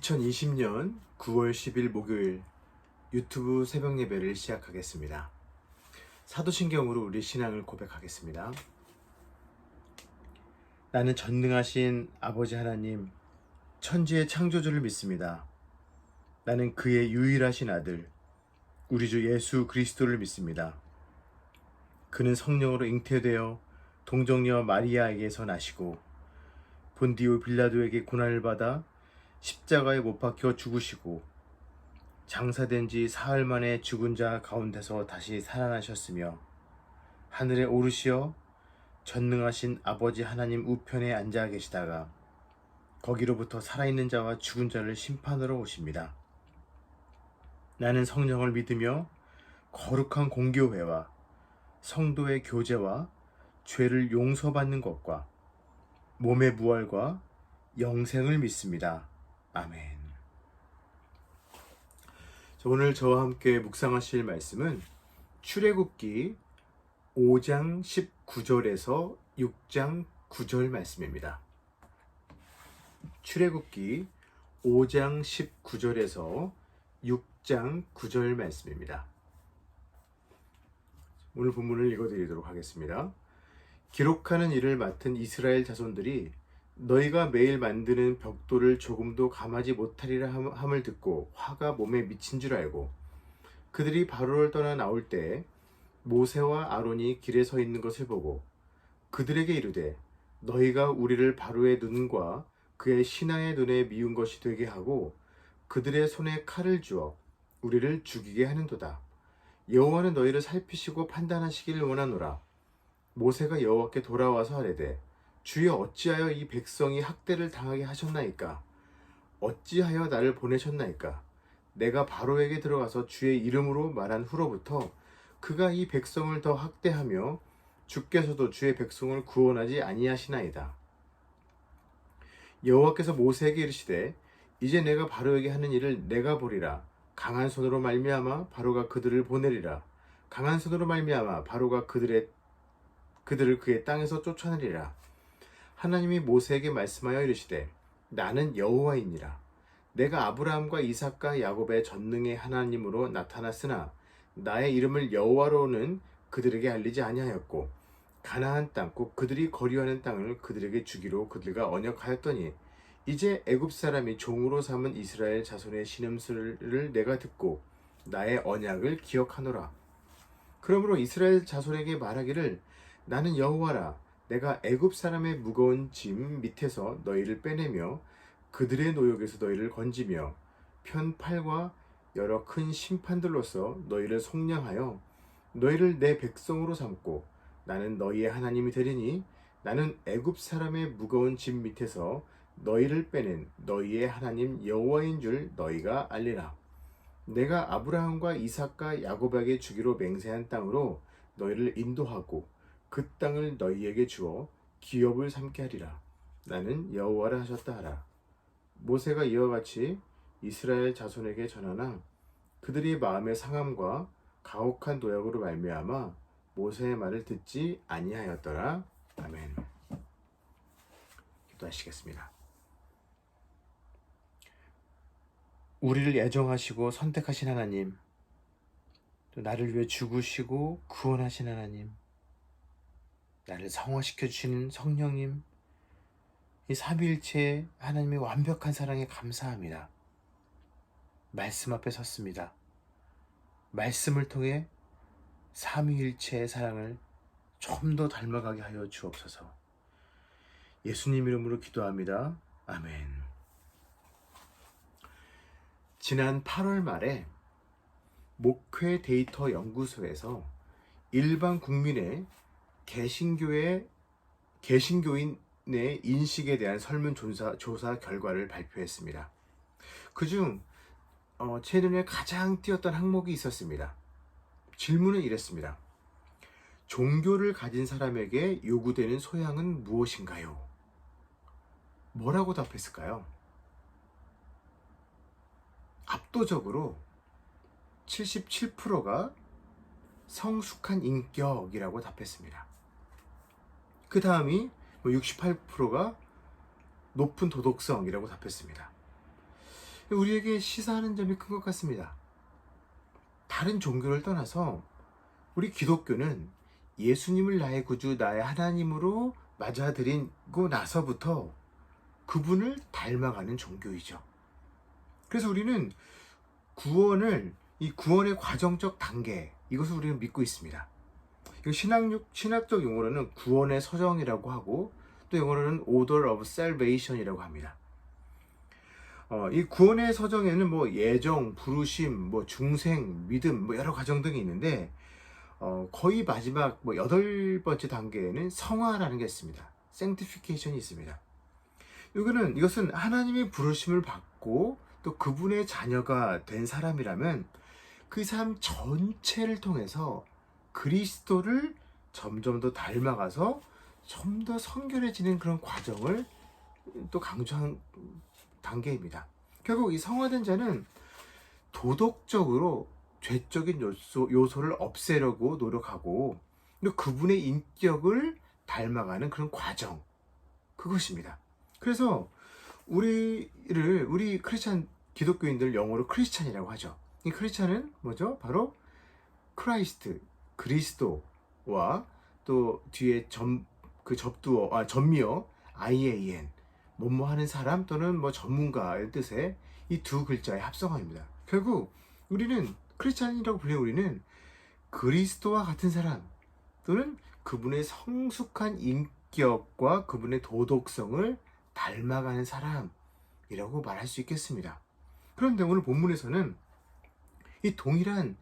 2020년 9월 10일 목요일 유튜브 새벽 예배를 시작하겠습니다. 사도신경으로 우리 신앙을 고백하겠습니다. 나는 전능하신 아버지 하나님, 천지의 창조주를 믿습니다. 나는 그의 유일하신 아들, 우리 주 예수 그리스도를 믿습니다. 그는 성령으로 잉태되어 동정녀 마리아에게서 나시고 본디오 빌라도에게 고난을 받아 십자가에 못 박혀 죽으시고 장사된 지 사흘 만에 죽은 자 가운데서 다시 살아나셨으며 하늘에 오르시어 전능하신 아버지 하나님 우편에 앉아 계시다가 거기로부터 살아있는 자와 죽은 자를 심판하러 오십니다. 나는 성령을 믿으며 거룩한 공교회와 성도의 교제와 죄를 용서받는 것과 몸의 부활과 영생을 믿습니다. 아멘. 오늘 저와 함께 묵상하실 말씀은 출애굽기 5장 19절에서 6장 9절 말씀입니다. 출애굽기 5장 19절에서 6장 9절 말씀입니다. 오늘 본문을 읽어드리도록 하겠습니다. 기록하는 일을 맡은 이스라엘 자손들이 너희가 매일 만드는 벽돌을 조금도 감하지 못하리라 함을 듣고 화가 몸에 미친 줄 알고 그들이 바로를 떠나 나올 때 모세와 아론이 길에 서 있는 것을 보고 그들에게 이르되 너희가 우리를 바로의 눈과 그의 신하의 눈에 미운 것이 되게 하고 그들의 손에 칼을 주어 우리를 죽이게 하는도다. 여호와는 너희를 살피시고 판단하시기를 원하노라. 모세가 여호와께 돌아와서 아뢰되 주여 어찌하여 이 백성이 학대를 당하게 하셨나이까? 어찌하여 나를 보내셨나이까? 내가 바로에게 들어가서 주의 이름으로 말한 후로부터 그가 이 백성을 더 학대하며 주께서도 주의 백성을 구원하지 아니하시나이다. 여호와께서 모세에게 이르시되 이제 내가 바로에게 하는 일을 내가 보리라. 강한 손으로 말미암아 바로가 그들을 보내리라. 강한 손으로 말미암아 바로가 그들을 그의 땅에서 쫓아내리라. 하나님이 모세에게 말씀하여 이르시되 나는 여호와이니라. 내가 아브라함과 이삭과 야곱의 전능의 하나님으로 나타났으나 나의 이름을 여호와로는 그들에게 알리지 아니하였고 가나안 땅 곧 그들이 거류하는 땅을 그들에게 주기로 그들과 언약하였더니 이제 애굽 사람이 종으로 삼은 이스라엘 자손의 신음소리를 내가 듣고 나의 언약을 기억하노라. 그러므로 이스라엘 자손에게 말하기를 나는 여호와라. 내가 애굽 사람의 무거운 짐 밑에서 너희를 빼내며 그들의 노역에서 너희를 건지며 편팔과 여러 큰 심판들로서 너희를 속량하여 너희를 내 백성으로 삼고 나는 너희의 하나님이 되리니 나는 애굽 사람의 무거운 짐 밑에서 너희를 빼낸 너희의 하나님 여호와인 줄 너희가 알리라. 내가 아브라함과 이삭과 야곱에게 주기로 맹세한 땅으로 너희를 인도하고 그 땅을 너희에게 주어 기업을 삼게 하리라. 나는 여호와라 하셨다 하라. 모세가 이와 같이 이스라엘 자손에게 전하나 그들이 마음의 상함과 가혹한 노역으로 말미암아 모세의 말을 듣지 아니하였더라. 아멘. 기도하시겠습니다. 우리를 애정하시고 선택하신 하나님, 또 나를 위해 죽으시고 구원하신 하나님, 나를 성화시켜 주시는 성령님, 이 삼위일체 하나님의 완벽한 사랑에 감사합니다. 말씀 앞에 섰습니다. 말씀을 통해 삼위일체의 사랑을 좀 더 닮아가게 하여 주옵소서. 예수님 이름으로 기도합니다. 아멘. 지난 8월 말에 목회 데이터 연구소에서 일반 국민의 개신교인의 인식에 대한 설문조사 결과를 발표했습니다. 그중 제 눈에 가장 띄었던 항목이 있었습니다. 질문은 이랬습니다. 종교를 가진 사람에게 요구되는 소양은 무엇인가요? 뭐라고 답했을까요? 압도적으로 77%가 성숙한 인격이라고 답했습니다. 그 다음이 68%가 높은 도덕성이라고 답했습니다. 우리에게 시사하는 점이 큰 것 같습니다. 다른 종교를 떠나서 우리 기독교는 예수님을 나의 구주, 나의 하나님으로 맞아들이고 나서부터 그분을 닮아가는 종교이죠. 그래서 우리는 이 구원의 과정적 단계, 이것을 우리는 믿고 있습니다. 신학적 용어로는 구원의 서정이라고 하고, 또 영어로는 Order of Salvation이라고 합니다. 이 구원의 서정에는 뭐 예정, 부르심, 뭐 중생, 믿음, 뭐 여러 과정 등이 있는데, 거의 마지막 뭐 8번째 단계에는 성화라는 게 있습니다. Sanctification이 있습니다. 이것은 하나님의 부르심을 받고 또 그분의 자녀가 된 사람이라면 그 삶 전체를 통해서 그리스도를 점점 더 닮아가서 좀 더 성결해지는 그런 과정을 또 강조한 단계입니다. 결국 이 성화된 자는 도덕적으로 죄적인 요소를 없애려고 노력하고 또 그분의 인격을 닮아가는 그런 과정, 그것입니다. 그래서 우리 크리스찬 기독교인들 영어로 크리스찬이라고 하죠. 이 크리스찬은 뭐죠? 바로 크라이스트, 그리스도와 또 뒤에 전미어 IAN, 뭐뭐 하는 사람 또는 뭐 전문가의 뜻의 이 두 글자의 합성어입니다. 결국 우리는 크리스찬이라고 불리는 우리는 그리스도와 같은 사람 또는 그분의 성숙한 인격과 그분의 도덕성을 닮아가는 사람이라고 말할 수 있겠습니다. 그런데 오늘 본문에서는 이 동일한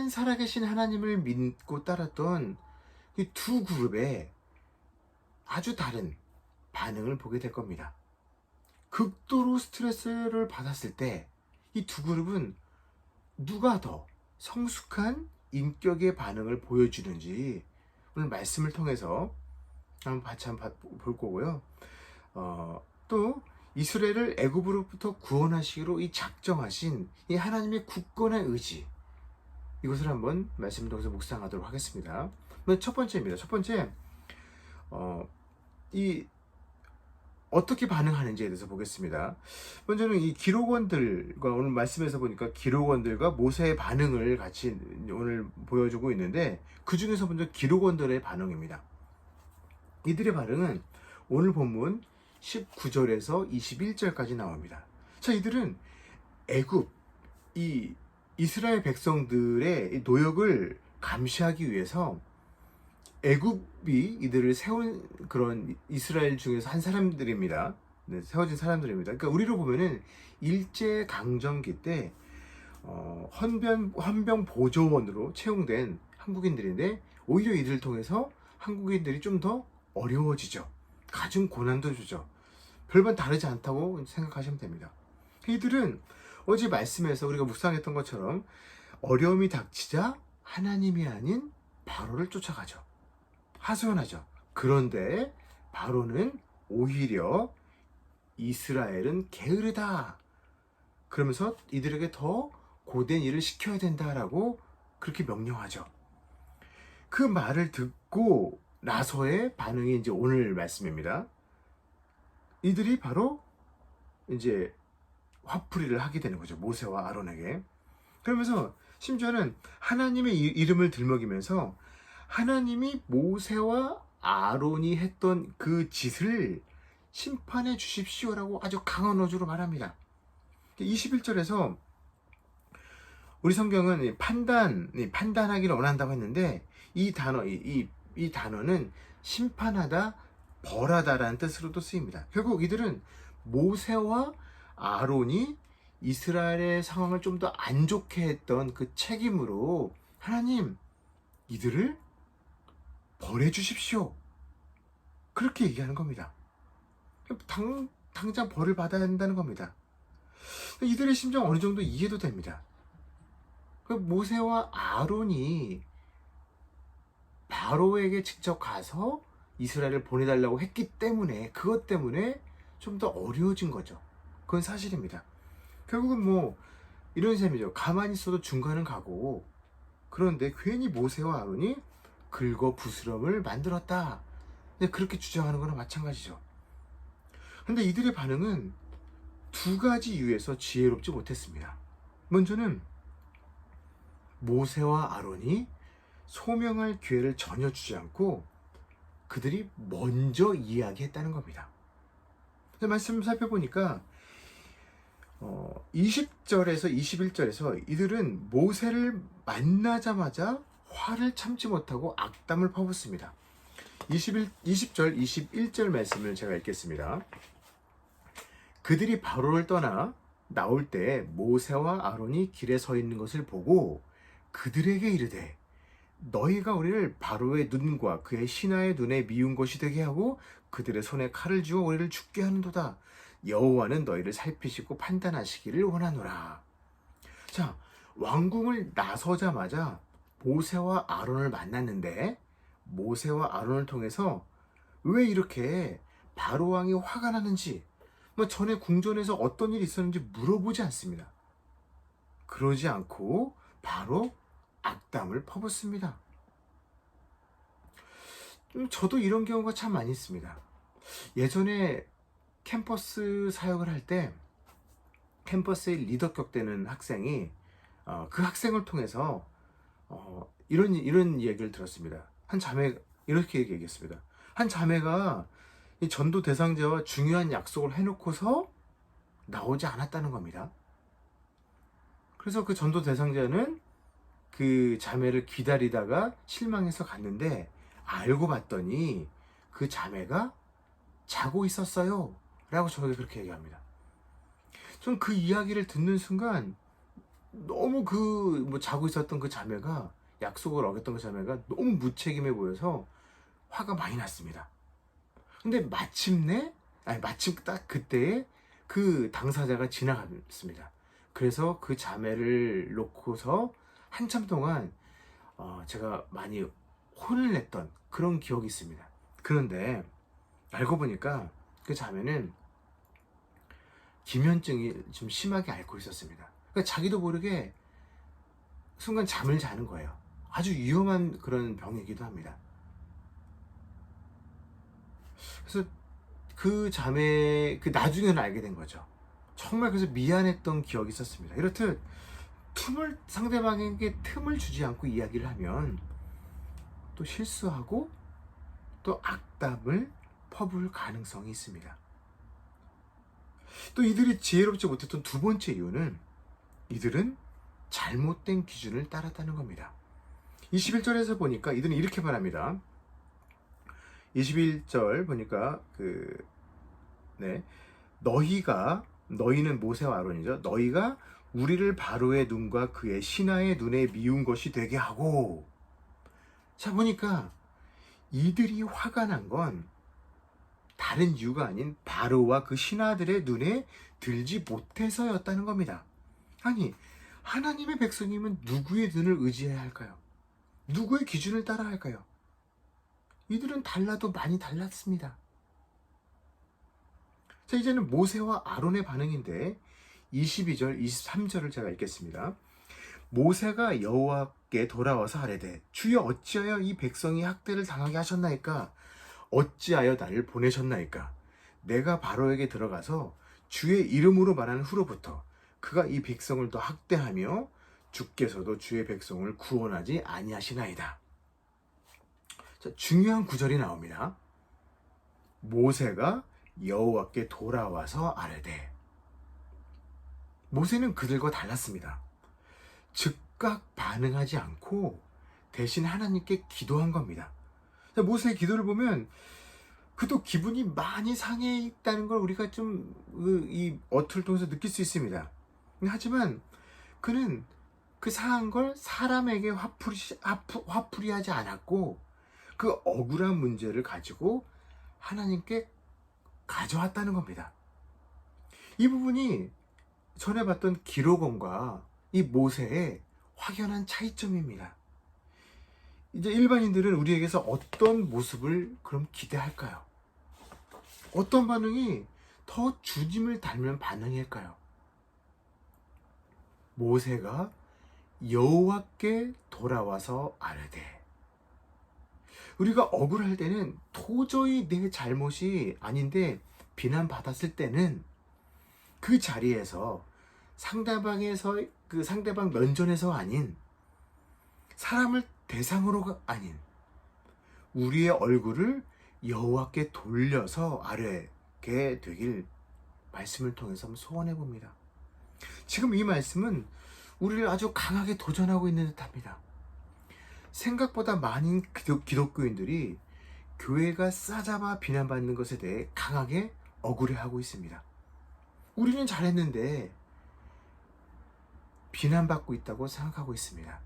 살아계신 하나님을 믿고 따랐던 이 두 그룹의 아주 다른 반응을 보게 될 겁니다. 극도로 스트레스를 받았을 때 이 두 그룹은 누가 더 성숙한 인격의 반응을 보여주는지 오늘 말씀을 통해서 한번 볼 거고요. 또 이스라엘을 애굽으로부터 구원하시기로 이 작정하신 이 하나님의 굳건한 의지, 이것을 한번 말씀을 통해서 묵상하도록 하겠습니다. 첫 번째입니다. 첫 번째, 어떻게 반응하는지에 대해서 보겠습니다. 먼저는 이 기록원들과, 오늘 말씀에서 보니까 기록원들과 모세의 반응을 같이 오늘 보여주고 있는데, 그 중에서 먼저 기록원들의 반응입니다. 이들의 반응은 오늘 본문 19절에서 21절까지 나옵니다. 자, 이들은 이 이스라엘 백성들의 노역을 감시하기 위해서 애굽이 이들을 세운 그런 이스라엘 중에서 한 사람들입니다. 네, 세워진 사람들입니다. 그러니까 우리로 보면은 일제 강점기 때 헌병 보조원으로 채용된 한국인들인데, 오히려 이들을 통해서 한국인들이 좀 더 어려워지죠. 가중 고난도 주죠. 별반 다르지 않다고 생각하시면 됩니다. 이들은 어제 말씀에서 우리가 묵상했던 것처럼 어려움이 닥치자 하나님이 아닌 바로를 쫓아가죠. 하소연하죠. 그런데 바로는 오히려 이스라엘은 게으르다, 그러면서 이들에게 더 고된 일을 시켜야 된다라고 그렇게 명령하죠. 그 말을 듣고 나서의 반응이 이제 오늘 말씀입니다. 이들이 바로 이제 화풀이를 하게 되는 거죠. 모세와 아론에게. 그러면서 심지어는 하나님의 이름을 들먹이면서 하나님이 모세와 아론이 했던 그 짓을 심판해 주십시오라고 아주 강한 어조로 말합니다. 21절에서 우리 성경은 판단하기를 원한다고 했는데, 이 단어는 심판하다, 벌하다라는 뜻으로도 쓰입니다. 결국 이들은 모세와 아론이 이스라엘의 상황을 좀 더 안 좋게 했던 그 책임으로 하나님, 이들을 벌해 주십시오, 그렇게 얘기하는 겁니다. 당장 벌을 받아야 한다는 겁니다. 이들의 심정 어느 정도 이해도 됩니다. 모세와 아론이 바로에게 직접 가서 이스라엘을 보내달라고 했기 때문에, 그것 때문에 좀 더 어려워진 거죠. 그건 사실입니다. 결국은 뭐 이런 셈이죠. 가만히 있어도 중간은 가고, 그런데 괜히 모세와 아론이 긁어 부스럼을 만들었다, 그렇게 주장하는 거나 마찬가지죠. 근데 이들의 반응은 두 가지 이유에서 지혜롭지 못했습니다. 먼저는 모세와 아론이 소명할 기회를 전혀 주지 않고 그들이 먼저 이야기했다는 겁니다. 말씀 살펴보니까 20절에서 21절에서 이들은 모세를 만나자마자 화를 참지 못하고 악담을 퍼붓습니다. 20절, 21절 말씀을 제가 읽겠습니다. 그들이 바로를 떠나 나올 때 모세와 아론이 길에 서 있는 것을 보고 그들에게 이르되 너희가 우리를 바로의 눈과 그의 신하의 눈에 미운 것이 되게 하고 그들의 손에 칼을 쥐어 우리를 죽게 하는도다. 여호와는 너희를 살피시고 판단하시기를 원하노라. 자, 왕궁을 나서자마자 모세와 아론을 만났는데 모세와 아론을 통해서 왜 이렇게 바로 왕이 화가 나는지, 전에 궁전에서 어떤 일이 있었는지 물어보지 않습니다. 그러지 않고 바로 악담을 퍼붓습니다. 저도 이런 경우가 참 많이 있습니다. 예전에 캠퍼스 사역을 할 때 캠퍼스의 리더격 되는 학생이 그 학생을 통해서 이런 얘기를 들었습니다. 한 자매 이렇게 얘기했습니다. 한 자매가 이 전도 대상자와 중요한 약속을 해놓고서 나오지 않았다는 겁니다. 그래서 그 전도 대상자는 그 자매를 기다리다가 실망해서 갔는데 알고 봤더니 그 자매가 자고 있었어요 라고 저에게 그렇게 얘기합니다. 전 그 이야기를 듣는 순간 너무 자고 있었던 그 자매가, 약속을 어겼던 그 자매가 너무 무책임해 보여서 화가 많이 났습니다. 근데 마침 딱 그때에 그 당사자가 지나갔습니다. 그래서 그 자매를 놓고서 한참 동안 제가 많이 혼을 냈던 그런 기억이 있습니다. 그런데 알고 보니까 그 자매는 기면증이 좀 심하게 앓고 있었습니다. 그러니까 자기도 모르게 순간 잠을 자는 거예요. 아주 위험한 그런 병이기도 합니다. 그래서 그 자매, 나중에는 알게 된 거죠. 정말 그래서 미안했던 기억이 있었습니다. 이렇듯 상대방에게 틈을 주지 않고 이야기를 하면 또 실수하고 또 악담을 퍼부을 가능성이 있습니다. 또 이들이 지혜롭지 못했던 두 번째 이유는 이들은 잘못된 기준을 따랐다는 겁니다. 21절에서 보니까 이들은 이렇게 말합니다. 21절 보니까 너희는 모세와 아론이죠. 너희가 우리를 바로의 눈과 그의 신하의 눈에 미운 것이 되게 하고. 자, 보니까 이들이 화가 난 건 다른 이유가 아닌 바로와 그 신하들의 눈에 들지 못해서였다는 겁니다. 아니, 하나님의 백성이면 누구의 눈을 의지해야 할까요? 누구의 기준을 따라 할까요? 이들은 달라도 많이 달랐습니다. 자, 이제는 모세와 아론의 반응인데 22절, 23절을 제가 읽겠습니다. 모세가 여호와께 돌아와서 아뢰되 주여 어찌하여 이 백성이 학대를 당하게 하셨나이까? 어찌하여 나를 보내셨나이까? 내가 바로에게 들어가서 주의 이름으로 말하는 후로부터 그가 이 백성을 더 학대하며 주께서도 주의 백성을 구원하지 아니하시나이다. 자, 중요한 구절이 나옵니다. 모세가 여호와께 돌아와서 아뢰되. 모세는 그들과 달랐습니다. 즉각 반응하지 않고 대신 하나님께 기도한 겁니다. 자, 모세의 기도를 보면 그도 기분이 많이 상해 있다는 걸 우리가 좀 이 어투를 통해서 느낄 수 있습니다. 하지만 그는 그 상한 걸 사람에게 화풀이하지 않았고 그 억울한 문제를 가지고 하나님께 가져왔다는 겁니다. 이 부분이 전에 봤던 기록원과 이 모세의 확연한 차이점입니다. 이제 일반인들은 우리에게서 어떤 모습을 그럼 기대할까요? 어떤 반응이 더 주님을 닮은 반응일까요? 모세가 여호와께 돌아와서 아뢰되. 우리가 억울할 때는 도저히 내 잘못이 아닌데 비난받았을 때는 그 자리에서 상대방 면전에서 아닌, 사람을 대상으로가 아닌 우리의 얼굴을 여호와께 돌려서 아뢰게 되길 말씀을 통해서 한번 소원해 봅니다. 지금 이 말씀은 우리를 아주 강하게 도전하고 있는 듯합니다. 생각보다 많은 기독교인들이 교회가 싸잡아 비난받는 것에 대해 강하게 억울해하고 있습니다. 우리는 잘했는데 비난받고 있다고 생각하고 있습니다.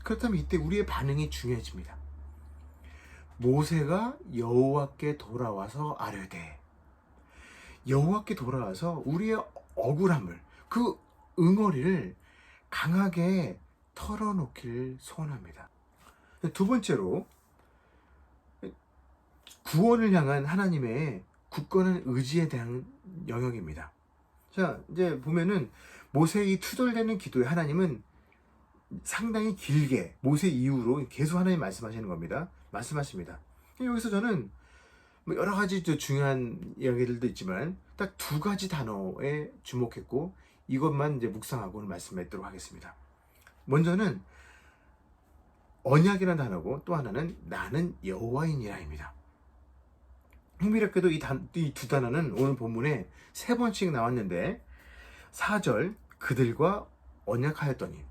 그렇다면 이때 우리의 반응이 중요해집니다. 모세가 여호와께 돌아와서 아뢰되, 여호와께 돌아와서 우리의 억울함을, 그 응어리를 강하게 털어놓기를 소원합니다. 두 번째로, 구원을 향한 하나님의 굳건한 의지에 대한 영역입니다. 자, 이제 보면은 모세의 투덜대는 기도에 하나님은 상당히 길게 모세 이후로 계속 하나님 말씀하십니다. 여기서 저는 여러 가지 중요한 이야기들도 있지만 딱 두 가지 단어에 주목했고, 이것만 이제 묵상하고 말씀드리도록 하겠습니다. 먼저는 언약이라는 단어고, 또 하나는 나는 여호와이니라입니다. 흥미롭게도 이 두 단어는 오늘 본문에 3번씩 나왔는데, 4절 그들과 언약하였더니,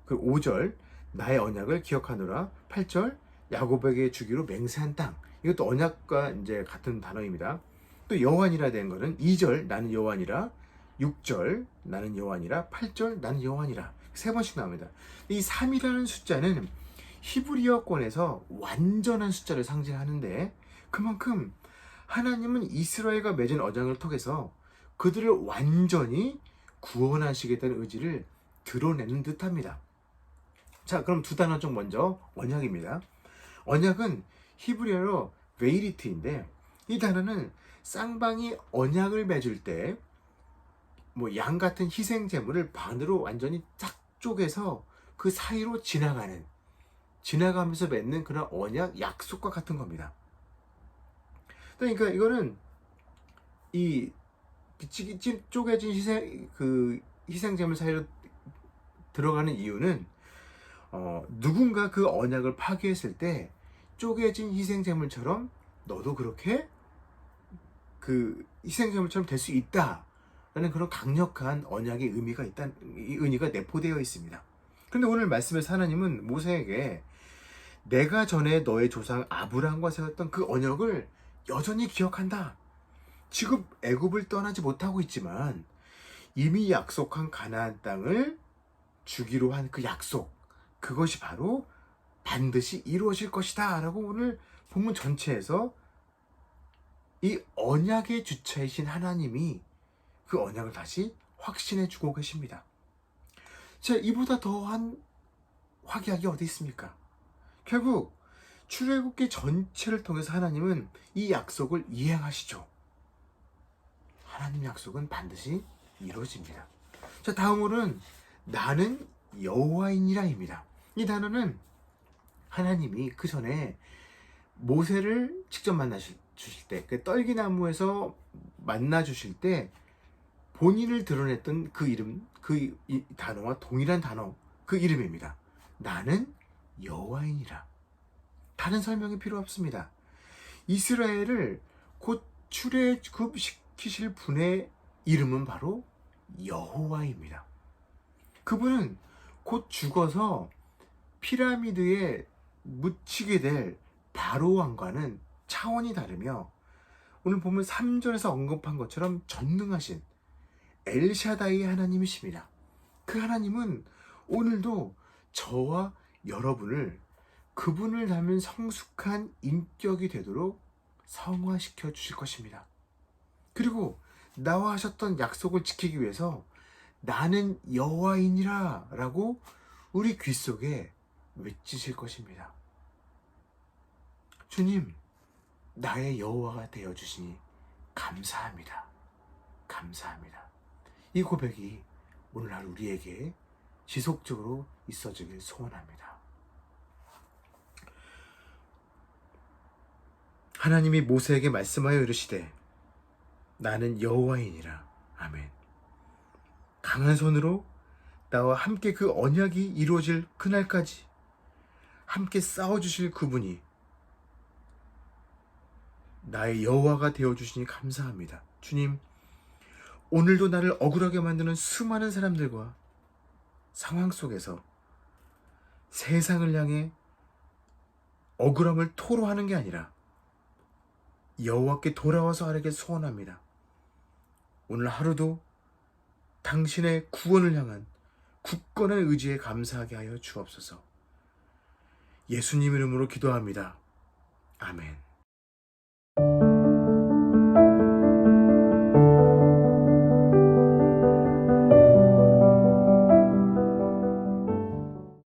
그 5절 나의 언약을 기억하노라, 8절 야곱에게 주기로 맹세한 땅, 이것도 언약과 이제 같은 단어입니다. 또 여호와니라 된 거는 2절 나는 여호와니라, 6절 나는 여호와니라, 8절 나는 여호와니라, 3번씩 나옵니다. 이 3이라는 숫자는 히브리어권에서 완전한 숫자를 상징하는데, 그만큼 하나님은 이스라엘과 맺은 언약을 통해서 그들을 완전히 구원하시겠다는 의지를 드러내는 듯합니다. 자, 그럼 두 단어 중 먼저 언약입니다. 언약은 히브리어로 베이리트인데, 이 단어는 쌍방이 언약을 맺을 때 양 같은 희생 제물을 반으로 완전히 쫙 쪼개서 그 사이로 지나가면서 맺는 그런 언약, 약속과 같은 겁니다. 그러니까 이거는 이 쪼개진 희생 제물 사이로 들어가는 이유는 누군가 그 언약을 파괴했을 때 쪼개진 희생제물처럼 너도 그렇게 그 희생제물처럼 될 수 있다라는 그런 강력한 언약의 의미가 내포되어 있습니다. 그런데 오늘 말씀에서 하나님은 모세에게 내가 전에 너의 조상 아브라함과 세웠던 그 언약을 여전히 기억한다. 지금 애굽을 떠나지 못하고 있지만 이미 약속한 가나안 땅을 주기로 한 그 약속, 그것이 바로 반드시 이루어질 것이다 라고 오늘 본문 전체에서 이 언약의 주체이신 하나님이 그 언약을 다시 확신해 주고 계십니다. 자, 이보다 더한 확약이 어디 있습니까? 결국 출애굽기 전체를 통해서 하나님은 이 약속을 이행하시죠. 하나님 약속은 반드시 이루어집니다. 자, 다음으로는 나는 여호와이니라입니다. 이 단어는 하나님이 그 전에 모세를 직접 주실 때, 그 떨기나무에서 만나 주실 때 본인을 드러냈던 그 이름, 이 단어와 동일한 단어, 그 이름입니다. 나는 여호와이니라. 다른 설명이 필요 없습니다. 이스라엘을 곧 출애굽시키실 분의 이름은 바로 여호와입니다. 그분은 곧 죽어서 피라미드에 묻히게 될 바로 왕과는 차원이 다르며, 오늘 보면 3절에서 언급한 것처럼 전능하신 엘샤다이 하나님이십니다. 그 하나님은 오늘도 저와 여러분을 그분을 닮은 성숙한 인격이 되도록 성화시켜 주실 것입니다. 그리고 나와 하셨던 약속을 지키기 위해서 나는 여호와이니라 라고 우리 귀 속에 외치실 것입니다. 주님, 나의 여호와가 되어주시니 감사합니다. 감사합니다. 이 고백이 오늘 하루 우리에게 지속적으로 있어주길 소원합니다. 하나님이 모세에게 말씀하여 이르시되 나는 여호와이니라. 아멘. 강한 손으로 나와 함께 그 언약이 이루어질 그날까지 함께 싸워주실 그분이 나의 여호와가 되어주시니 감사합니다. 주님, 오늘도 나를 억울하게 만드는 수많은 사람들과 상황 속에서 세상을 향해 억울함을 토로하는 게 아니라 여호와께 돌아와서 하려게 소원합니다. 오늘 하루도 당신의 구원을 향한 굳건한 의지에 감사하게 하여 주옵소서. 예수님 이름으로 기도합니다. 아멘.